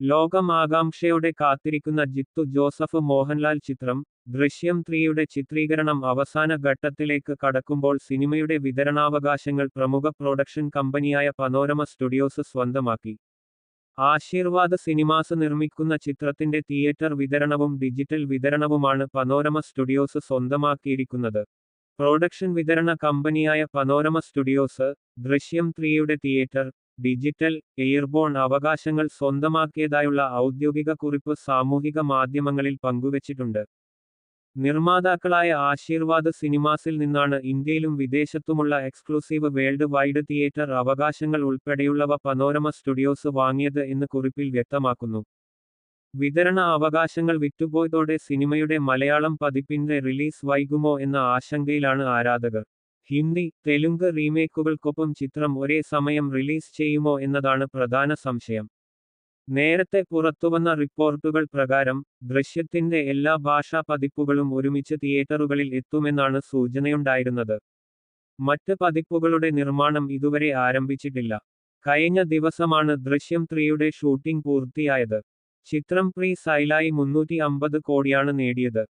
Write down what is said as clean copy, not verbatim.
ലോകം ആകാംക്ഷയോടെ കാത്തിരിക്കുന്ന ജിത്തു ജോസഫ് മോഹൻലാൽ ചിത്രം ദൃശ്യം 3യുടെ ചിത്രീകരണം അവസാന ഘട്ടത്തിലേക്ക് കടക്കുമ്പോൾ സിനിമയുടെ വിതരണാവകാശങ്ങൾ പ്രമുഖ പ്രൊഡക്ഷൻ കമ്പനിയായ പനോരമ സ്റ്റുഡിയോസ് സ്വന്തമാക്കി. ആശീർവാദ് സിനിമാസ് നിർമ്മിക്കുന്ന ചിത്രത്തിന്റെ തിയേറ്റർ വിതരണവും ഡിജിറ്റൽ വിതരണവുമാണ് പനോരമ സ്റ്റുഡിയോസ് സ്വന്തമാക്കിയിരിക്കുന്നത്. പ്രൊഡക്ഷൻ വിതരണ കമ്പനിയായ പനോരമ സ്റ്റുഡിയോസ് ദൃശ്യം 3യുടെ തിയേറ്റർ, ഡിജിറ്റൽ, എയർബോൺ അവകാശങ്ങൾ സ്വന്തമാക്കിയതായുള്ള ഔദ്യോഗിക കുറിപ്പ് സാമൂഹിക മാധ്യമങ്ങളിൽ പങ്കുവച്ചിട്ടുണ്ട്. നിർമ്മാതാക്കളായ ആശീർവാദ് സിനിമാസിൽ നിന്നാണ് ഇന്ത്യയിലും വിദേശത്തുമുള്ള എക്സ്ക്ലൂസീവ് വേൾഡ് വൈഡ് തിയേറ്റർ അവകാശങ്ങൾ ഉൾപ്പെടെയുള്ളവ പനോരമ സ്റ്റുഡിയോസ് വാങ്ങിയത് എന്ന് കുറിപ്പിൽ വ്യക്തമാക്കുന്നു. വിതരണ അവകാശങ്ങൾ വിറ്റുപോയതോടെ സിനിമയുടെ മലയാളം പതിപ്പിന്റെ റിലീസ് വൈകുമോ എന്ന ആശങ്കയിലാണ് ആരാധകർ. ഹിന്ദി, തെലുങ്ക് റീമേക്കുകൾക്കൊപ്പം ചിത്രം ഒരേ സമയം റിലീസ് ചെയ്യുമോ എന്നതാണ് പ്രധാന സംശയം. നേരത്തെ പുറത്തുവന്ന റിപ്പോർട്ടുകൾ പ്രകാരം ദൃശ്യത്തിന്റെ എല്ലാ ഭാഷാ പതിപ്പുകളും ഒരുമിച്ച് തിയേറ്ററുകളിൽ എത്തുമെന്നാണ് സൂചനയുണ്ടായിരുന്നത്. മറ്റ് പതിപ്പുകളുടെ നിർമ്മാണം ഇതുവരെ ആരംഭിച്ചിട്ടില്ല. കഴിഞ്ഞ ദിവസമാണ് ദൃശ്യം 3യുടെ ഷൂട്ടിംഗ് പൂർത്തിയായത്. ചിത്രം പ്രീ സെയിലായി 350 കോടിയാണ് നേടിയത്.